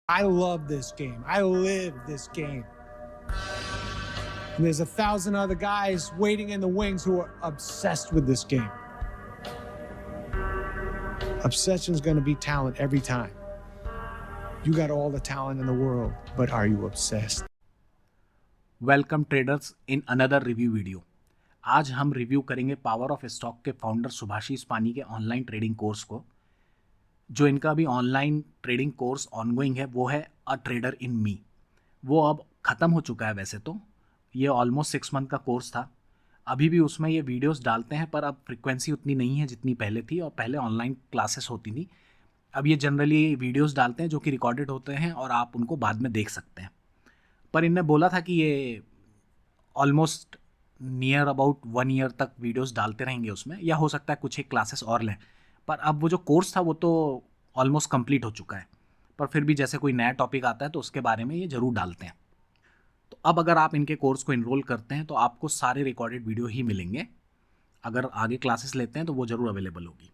I love this game. I live this game. And there's 1,000 other guys waiting in the wings who are obsessed with this game. Obsession is going to be talent every time. You got all the talent in the world, but are you obsessed? Welcome traders in another review video. आज हम review करेंगे power of stock के founder Subhashis पानी के online trading course को। जो इनका अभी ऑनलाइन ट्रेडिंग कोर्स ऑनगोइंग है वो है अ ट्रेडर इन मी। वो अब ख़त्म हो चुका है। वैसे तो ये ऑलमोस्ट 6 मंथ का कोर्स था। अभी भी उसमें ये वीडियोस डालते हैं, पर अब फ्रिक्वेंसी उतनी नहीं है जितनी पहले थी, और पहले ऑनलाइन क्लासेस होती थी। अब ये जनरली वीडियोस डालते हैं जो कि रिकॉर्डेड होते हैं और आप उनको बाद में देख सकते हैं। पर इनने बोला था कि ये ऑलमोस्ट नियर अबाउट 1 ईयर तक वीडियोस डालते रहेंगे उसमें, या हो सकता है कुछ एक क्लासेस और लें। पर अब वो जो कोर्स था वो तो ऑलमोस्ट कंप्लीट हो चुका है। पर फिर भी जैसे कोई नया टॉपिक आता है तो उसके बारे में ये ज़रूर डालते हैं। तो अब अगर आप इनके कोर्स को इनरोल करते हैं तो आपको सारे रिकॉर्डेड वीडियो ही मिलेंगे। अगर आगे क्लासेस लेते हैं तो वो ज़रूर अवेलेबल होगी।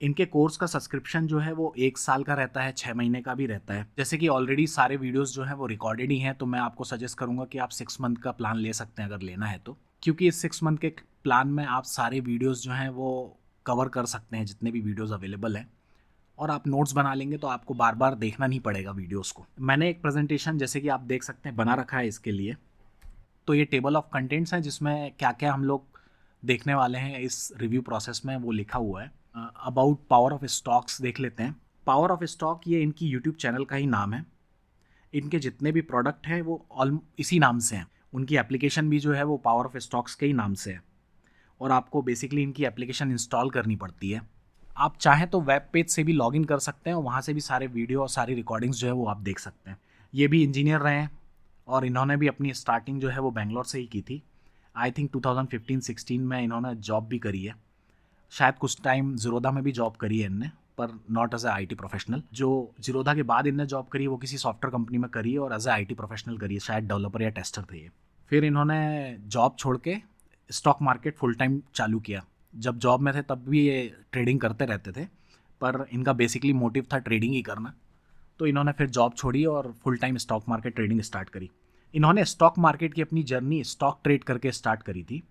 इनके कोर्स का सब्सक्रिप्शन जो है वो 1 साल का रहता है, 6 महीने का भी रहता है। जैसे कि ऑलरेडी सारे वीडियोस जो हैं वो रिकॉर्डेड ही हैं, तो मैं आपको सजेस्ट करूंगा कि आप 6 मंथ का प्लान ले सकते हैं अगर लेना है तो, क्योंकि इस 6 मंथ के प्लान में आप सारे वीडियोस जो हैं वो कवर कर सकते हैं, जितने भी वीडियोस अवेलेबल हैं। और आप नोट्स बना लेंगे तो आपको बार बार देखना नहीं पड़ेगा वीडियोस को। मैंने एक प्रेजेंटेशन, जैसे कि आप देख सकते हैं, बना रखा है इसके लिए। तो ये टेबल ऑफ कंटेंट्स हैं जिसमें क्या क्या हम लोग देखने वाले हैं इस रिव्यू प्रोसेस में, वो लिखा हुआ है। अबाउट पावर ऑफ स्टॉक्स देख लेते हैं। पावर ऑफ स्टॉक ये इनकी यूट्यूब चैनल का ही नाम है। इनके जितने भी प्रोडक्ट हैं वो ऑल इसी नाम से हैं। उनकी एप्लीकेशन भी जो है वो पावर ऑफ स्टॉक्स के ही नाम से है, और आपको बेसिकली इनकी एप्लीकेशन इंस्टॉल करनी पड़ती है। आप चाहें तो वेब पेज से भी लॉगिन कर सकते हैं और वहाँ से भी सारे वीडियो और सारी रिकॉर्डिंग्स जो है वो आप देख सकते हैं। ये भी इंजीनियर रहे हैं और इन्होंने भी अपनी स्टार्टिंग जो है वो बेंगलोर से ही की थी। आई थिंक 2015-16 में इन्होंने जॉब भी करी है। शायद कुछ टाइम ज़ीरोधा में भी जॉब करी है इनने, पर not as a IT professional. जो ज़ीरोधा के बाद इनने जॉब करी है वो किसी सॉफ्टवेयर कंपनी में करी है और एज ए आईटी प्रोफेशनल करी है, शायद डेवलपर या टेस्टर थे ये। फिर इन्होंने जॉब छोड़ के स्टॉक मार्केट फुल टाइम चालू किया। जब जॉब में थे तब भी ये ट्रेडिंग करते रहते थे, पर इनका बेसिकली मोटिव था ट्रेडिंग ही करना। तो इन्होंने फिर जॉब छोड़ी और full time stock market trading start करी। इन्होंने स्टॉक मार्केट की अपनी जर्नी स्टॉक ट्रेड करके स्टार्ट करी थी,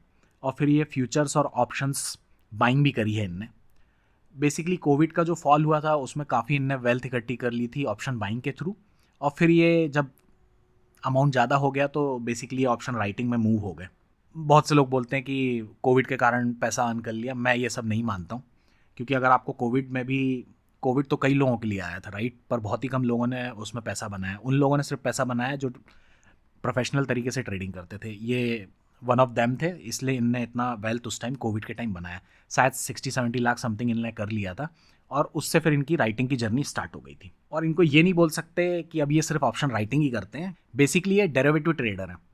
और फिर ये फ्यूचर्स और ऑप्शंस बाइंग भी करी है इनने। बेसिकली कोविड का जो फॉल हुआ था उसमें काफ़ी इनने वेल्थ इकट्ठी कर ली थी ऑप्शन बाइंग के थ्रू, और फिर ये जब अमाउंट ज़्यादा हो गया तो बेसिकली ऑप्शन राइटिंग में मूव हो गए। बहुत से लोग बोलते हैं कि कोविड के कारण पैसा अर्न कर लिया। मैं ये सब नहीं मानता हूँ, क्योंकि अगर आपको कोविड में भी, कोविड तो कई लोगों के लिए आया था राइट, पर बहुत ही कम लोगों ने उसमें पैसा बनाया। उन लोगों ने सिर्फ पैसा बनाया जो प्रोफेशनल तरीके से ट्रेडिंग करते थे। ये वन ऑफ देम थे, इसलिए इनने इतना वेल्थ उस टाइम कोविड के टाइम बनाया। शायद 60-70 लाख समथिंग इनने कर लिया था, और उससे फिर इनकी राइटिंग की जर्नी स्टार्ट हो गई थी। और इनको ये नहीं बोल सकते कि अब ये सिर्फ ऑप्शन राइटिंग ही करते हैं। बेसिकली ये डेरिवेटिव ट्रेडर है।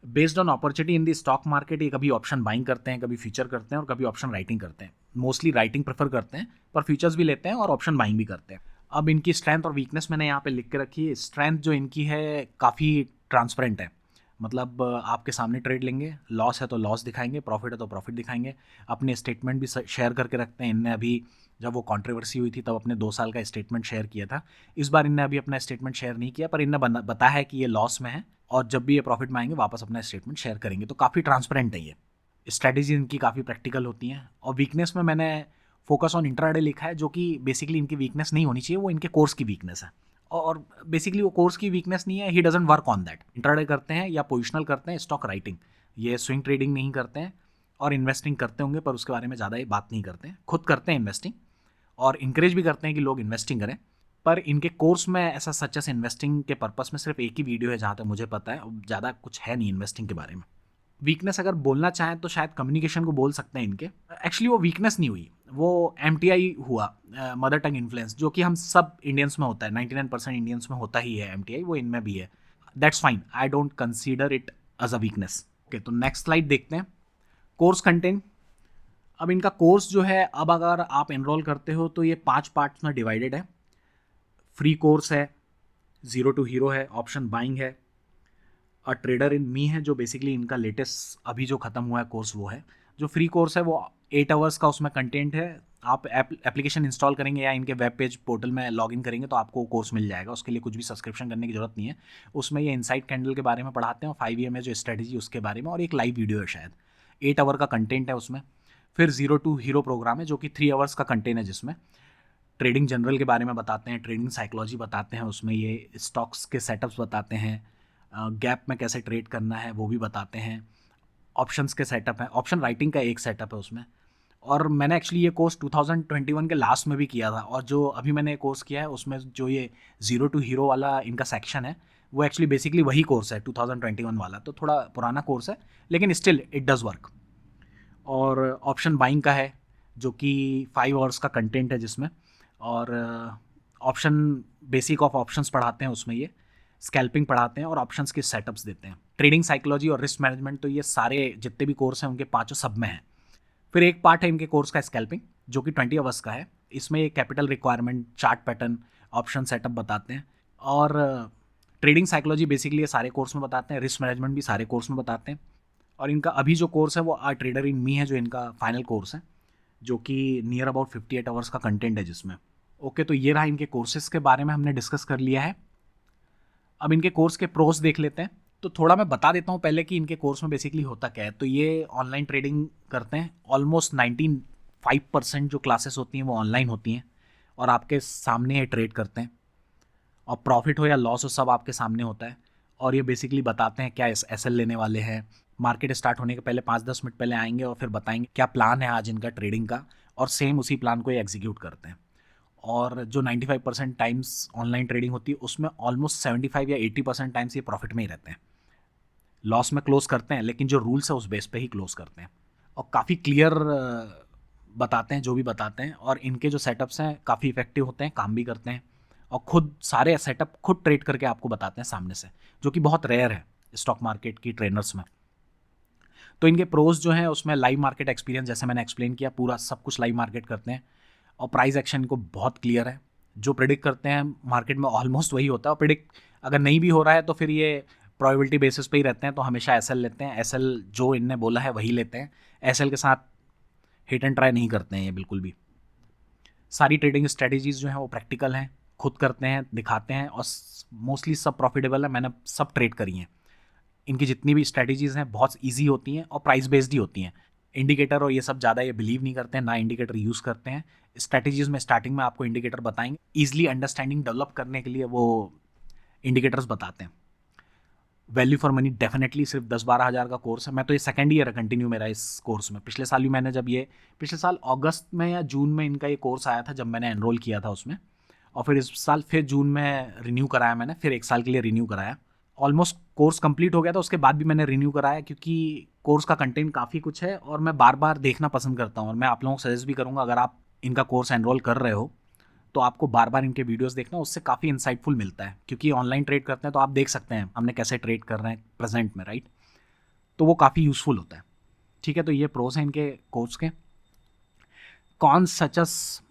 Based on opportunity in the stock market ये कभी ऑप्शन बाइंग करते हैं, कभी फ्यूचर करते हैं, और कभी ऑप्शन राइटिंग करते हैं। मोस्टली राइटिंग प्रेफर करते हैं, पर फ्यूचर्स भी लेते हैं और ऑप्शन बाइंग भी करते हैं। अब इनकी स्ट्रेंथ और वीकनेस मैंने यहाँ पे लिख के रखी है। स्ट्रेंथ जो इनकी है काफ़ी ट्रांसपेरेंट है। मतलब आपके सामने ट्रेड लेंगे, लॉस है तो लॉस दिखाएंगे, प्रॉफिट है तो प्रॉफिट दिखाएंगे। अपने स्टेटमेंट भी शेयर करके रखते हैं। इनने अभी जब वो कंट्रोवर्सी हुई थी तब अपने 2 साल का स्टेटमेंट शेयर किया था। इस बार इनने अभी अपना स्टेटमेंट शेयर नहीं किया, पर इनने बताया है कि ये लॉस में है और जब भी ये प्रॉफिट में आएंगे वापस अपना स्टेटमेंट शेयर करेंगे। तो काफ़ी ट्रांसपेरेंट है ये। स्ट्रैटेजी इनकी काफ़ी प्रैक्टिकल होती हैं। और वीकनेस में मैंने फोकस ऑन इंट्राडे लिखा है, जो कि बेसिकली इनकी वीकनेस नहीं होनी चाहिए, वो इनके कोर्स की वीकनेस है। और बेसिकली वो कोर्स की वीकनेस नहीं है, he doesn't work on that. Intraday करते हैं या पोजिशनल करते हैं, स्टॉक राइटिंग, ये स्विंग ट्रेडिंग नहीं करते हैं। और इन्वेस्टिंग करते होंगे पर उसके बारे में ज़्यादा बात नहीं करते हैं। खुद करते हैं इन्वेस्टिंग और इंकरेज भी करते हैं कि लोग इन्वेस्टिंग करें। पर इनके कोर्स में ऐसा सच एस इन्वेस्टिंग के पर्पस में सिर्फ एक ही वीडियो है जहाँ तक मुझे पता है, ज़्यादा कुछ है नहीं इन्वेस्टिंग के बारे में। वीकनेस अगर बोलना चाहें तो शायद कम्युनिकेशन को बोल सकते हैं इनके। एक्चुअली वो वीकनेस नहीं हुई, वो MTI हुआ, मदर टंग इन्फ्लुएंस, जो कि हम सब इंडियंस में होता है। 99% इंडियंस में होता ही है MTI, वो इनमें भी है। That's fine, I don't consider it as a weakness. Okay, तो नेक्स्ट स्लाइड देखते हैं। Course content. अब इनका कोर्स जो है, अब अगर आप एनरोल करते हो तो ये 5 पार्ट्स में डिवाइडेड है। फ्री कोर्स है, जीरो टू हीरो है, ऑप्शन बाइंग है, अ ट्रेडर इन मी है, जो बेसिकली इनका लेटेस्ट अभी जो ख़त्म हुआ है कोर्स वो है। जो फ्री कोर्स है वो 8 आवर्स का उसमें कंटेंट है। आप एप्लीकेशन इंस्टॉल करेंगे या इनके वेब पेज पोर्टल में लॉगिन करेंगे तो आपको कोर्स मिल जाएगा, उसके लिए कुछ भी सब्सक्रिप्शन करने की जरूरत नहीं है। उसमें ये इनसाइट कैंडल के बारे में पढ़ाते हैं और 5 EM जो स्ट्रेटजी उसके बारे में, और एक लाइव वीडियो है शायद। 8 आवर का कंटेंट है उसमें। फिर 0 to हीरो प्रोग्राम है जो कि 3 आवर्स का कंटेंट है, जिसमें ट्रेडिंग जनरल के बारे में बताते हैं, ट्रेडिंग साइकोलॉजी बताते हैं, उसमें ये स्टॉक्स के सेटअप्स बताते हैं, गैप में कैसे ट्रेड करना है वो भी बताते हैं, ऑप्शंस के सेटअप हैं, ऑप्शन राइटिंग का एक सेटअप है उसमें। और मैंने एक्चुअली ये कोर्स 2021 के लास्ट में भी किया था, और जो अभी मैंने कोर्स किया है उसमें जो ये 0 to हीरो वाला इनका सेक्शन है वो एक्चुअली बेसिकली वही कोर्स है 2021 वाला, तो थोड़ा पुराना कोर्स है लेकिन स्टिल इट डज़ वर्क। और ऑप्शन बाइंग का है जो कि 5 आवर्स का कंटेंट है जिसमें, और ऑप्शन बेसिक ऑफ ऑप्शंस पढ़ाते हैं उसमें, ये स्कैल्पिंग पढ़ाते हैं और ऑप्शंस के सेटअप्स देते हैं। ट्रेडिंग साइकोलॉजी और रिस्क मैनेजमेंट, तो ये सारे जितने भी कोर्स हैं उनके 5 सब में हैं। फिर एक पार्ट है इनके कोर्स का स्कैल्पिंग जो कि 20 आवर्स का है। इसमें ये capital requirement, chart pattern, option setup बताते हैं, और ट्रेडिंग साइकोलॉजी बेसिकली ये सारे कोर्स में बताते हैं, रिस्क मैनेजमेंट भी सारे कोर्स में बताते हैं। और इनका अभी जो कोर्स है वो आ ट्रेडर इन मी है, जो इनका फाइनल कोर्स है, जो कि नियर अबाउट 58 आवर्स का कंटेंट है जिसमें। ओके, तो ये रहा इनके कोर्सेज के बारे में हमने डिस्कस कर लिया है। अब इनके कोर्स के प्रोस देख लेते हैं। तो थोड़ा मैं बता देता हूँ पहले कि इनके कोर्स में बेसिकली होता क्या है। तो ये ऑनलाइन ट्रेडिंग करते हैं, ऑलमोस्ट 95% जो क्लासेस होती हैं वो ऑनलाइन होती हैं, और आपके सामने ये ट्रेड करते हैं, और प्रॉफिट हो या लॉस हो सब आपके सामने होता है। और ये बेसिकली बताते हैं क्या SL लेने वाले हैं, मार्केट स्टार्ट होने के पहले 5-10 मिनट पहले आएंगे और फिर बताएंगे क्या प्लान है आज इनका ट्रेडिंग का, और सेम उसी प्लान को ये एग्जीक्यूट करते हैं। और जो 95% टाइम्स ऑनलाइन ट्रेडिंग होती है उसमें ऑलमोस्ट 75 या 80% टाइम्स ये प्रॉफिट में ही रहते हैं। लॉस में क्लोज करते हैं लेकिन जो रूल्स है उस बेस पे ही क्लोज करते हैं, और काफ़ी क्लियर बताते हैं जो भी बताते हैं। और इनके जो सेटअप्स हैं काफ़ी इफेक्टिव होते हैं, काम भी करते हैं, और खुद सारे सेटअप खुद ट्रेड करके आपको बताते हैं सामने से, जो कि बहुत रेयर है स्टॉक मार्केट की ट्रेनर्स में। तो इनके प्रोज जो हैं उसमें लाइव मार्केट एक्सपीरियंस, जैसे मैंने एक्सप्लेन किया, पूरा सब कुछ लाइव मार्केट करते हैं, और प्राइस एक्शन को बहुत क्लियर है। जो प्रिडिक्ट करते हैं मार्केट में ऑलमोस्ट वही होता है, और प्रिडिक्ट अगर नहीं भी हो रहा है तो फिर ये प्रोबेबिलिटी बेसिस पे ही रहते हैं, तो हमेशा SL लेते हैं, SL जो इनने बोला है वही लेते हैं, SL के साथ हिट एंड ट्राई नहीं करते हैं ये बिल्कुल भी। सारी ट्रेडिंग स्ट्रेटजीज जो हैं वो प्रैक्टिकल हैं, खुद करते हैं, दिखाते हैं, और मोस्टली सब प्रॉफिटेबल है, मैंने सब ट्रेड करी हैं। इनकी जितनी भी स्ट्रेटजीज हैं बहुत ईजी होती हैं और प्राइस बेस्ड ही होती हैं। इंडिकेटर और ये सब ज़्यादा ये बिलीव नहीं करते हैं, ना इंडिकेटर यूज़ करते हैं। स्ट्रेटजीज में स्टार्टिंग में आपको इंडिकेटर बताएंगे, ईजिली अंडरस्टैंडिंग डेवलप करने के लिए वो इंडिकेटर्स बताते हैं। वैल्यू फॉर मनी डेफिनेटली सिर्फ 10-12 हज़ार का कोर्स है। मैं तो ये सेकेंड ईयर है कंटिन्यू मेरा इस कोर्स में। पिछले साल भी मैंने जब ये पिछले साल अगस्त में या जून में इनका ये कोर्स आया था जब मैंने एनरोल किया था उसमें, और फिर इस साल फिर जून में रिन्यू कराया मैंने, फिर 1 साल के लिए रिन्यू कराया। ऑलमोस्ट कोर्स कंप्लीट हो गया था, उसके बाद भी मैंने रिन्यू कराया क्योंकि कोर्स का कंटेंट काफ़ी कुछ है और मैं बार बार देखना पसंद करता हूँ। और मैं आप लोगों को सजेस्ट भी करूँगा, अगर आप इनका कोर्स एनरोल कर रहे हो तो आपको बार बार इनके वीडियोस देखना, उससे काफ़ी इंसाइटफुल मिलता है। क्योंकि ऑनलाइन ट्रेड करते हैं तो आप देख सकते हैं हमने कैसे ट्रेड कर रहे हैं प्रेजेंट में, राइट? तो वो काफ़ी यूज़फुल होता है। ठीक है, तो ये प्रोस हैं इनके कोर्स के। कौन सचस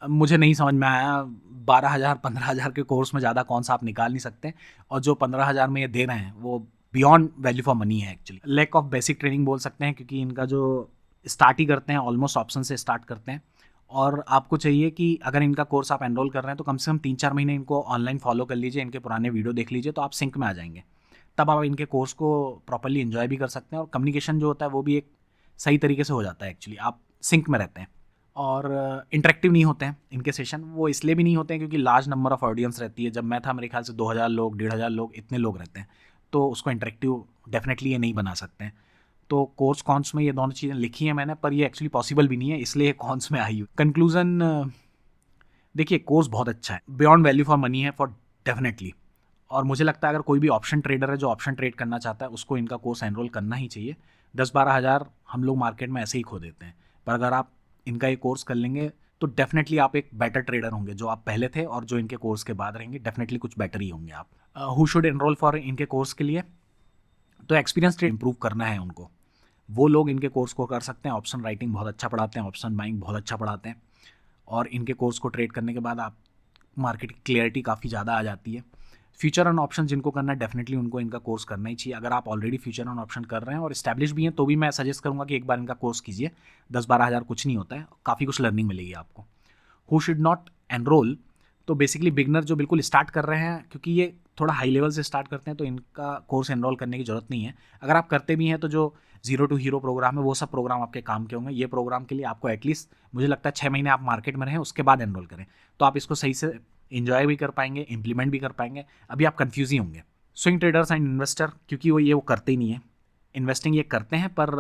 मुझे नहीं समझ में आया। 12,000 15,000 के कोर्स में ज़्यादा कौन सा आप निकाल नहीं सकते, और जो 15,000 में ये दे रहे हैं वो बियॉन्ड वैल्यू फॉर मनी है actually. Lack of basic training बोल सकते हैं, क्योंकि इनका जो स्टार्ट ही करते हैं ऑलमोस्ट ऑप्शन से स्टार्ट करते हैं। और आपको चाहिए कि अगर इनका कोर्स आप एनरोल कर रहे हैं तो कम से कम 3-4 महीने इनको ऑनलाइन फॉलो कर लीजिए, इनके पुराने वीडियो देख लीजिए, तो आप सिंक में आ जाएंगे। तब आप इनके कोर्स को प्रॉपर्ली इन्जॉय भी कर सकते हैं, और कम्युनिकेशन जो होता है वो भी एक सही तरीके से हो जाता है एक्चुअली, आप सिंक में रहते हैं। और इंटरेक्टिव नहीं होते हैं इनके सेशन, वो इसलिए भी नहीं होते हैं क्योंकि लार्ज नंबर ऑफ ऑडियंस रहती है। जब मैं था मेरे ख्याल से 2,000 लोग, 1,500 लोग, इतने लोग रहते हैं, तो उसको इंटरेक्टिव डेफिनेटली ये नहीं बना सकते हैं। तो कोर्स कॉन्स में ये दोनों चीज़ें लिखी हैं मैंने, पर ये एक्चुअली पॉसिबल भी नहीं है, इसलिए कॉन्स में आई हूँ। कंक्लूजन, देखिए कोर्स बहुत अच्छा है, बियॉन्ड वैल्यू फॉर मनी है फॉर डेफिनेटली। और मुझे लगता है अगर कोई भी ऑप्शन ट्रेडर है जो ऑप्शन ट्रेड करना चाहता है उसको इनका कोर्स एनरोल करना ही चाहिए। 10-12 हज़ार हम लोग मार्केट में ऐसे ही खो देते हैं, पर अगर आप इनका ये कोर्स कर लेंगे तो डेफिनेटली आप एक बेटर ट्रेडर होंगे। जो आप पहले थे और जो इनके कोर्स के बाद रहेंगे, डेफिनेटली कुछ बेटर ही होंगे आप। हु शुड एनरोल फॉर इनके कोर्स के लिए? तो एक्सपीरियंस ट्रेड इंप्रूव करना है उनको, वो लोग इनके कोर्स को कर सकते हैं। ऑप्शन राइटिंग बहुत अच्छा पढ़ाते हैं, ऑप्शन बाइंग बहुत अच्छा पढ़ाते हैं, और इनके कोर्स को ट्रेड करने के बाद आप मार्केट की क्लियरिटी काफ़ी ज़्यादा आ जाती है। फ्यूचर एंड ऑप्शन जिनको करना है डेफिनेटली उनको इनका कोर्स करना ही चाहिए। अगर आप ऑलरेडी फ्यूचर एंड ऑप्शन कर रहे हैं और इस्टेब्लिश भी हैं तो भी मैं सजेस्ट करूंगा कि एक बार इनका कोर्स कीजिए। 10-12 हज़ार कुछ नहीं होता है, काफ़ी कुछ लर्निंग मिलेगी आपको। हु शुड नॉट एनरोल, तो बेसिकली बिगनर जो बिल्कुल स्टार्ट कर रहे हैं, क्योंकि ये थोड़ा हाई लेवल से स्टार्ट करते हैं तो इनका कोर्स एनरोल करने की ज़रूरत नहीं है। अगर आप करते भी हैं तो जो 0 to हीरो प्रोग्राम है वो सब प्रोग्राम आपके काम के होंगे। ये प्रोग्राम के लिए आपको एटलीस्ट मुझे लगता है 6 महीने आप मार्केट में रहें, उसके बाद एनरोल करें, तो आप इसको सही से इन्जॉय भी कर पाएंगे, इंप्लीमेंट भी कर पाएंगे। अभी आप कन्फ्यूज ही होंगे। स्विंग ट्रेडर्स एंड इन्वेस्टर, क्योंकि वो करते ही नहीं है। इन्वेस्टिंग ये करते हैं पर,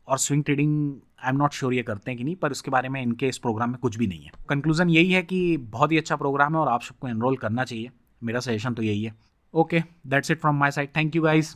और swing trading I am not sure ये करते हैं कि नहीं, पर उसके बारे में इनके इस प्रोग्राम में कुछ भी नहीं है। कंक्लूजन यही है कि बहुत ही अच्छा प्रोग्राम है और आप सबको एनरोल करना चाहिए। मेरा सजेशन तो यही है। Okay, that's it from my side. Thank you guys.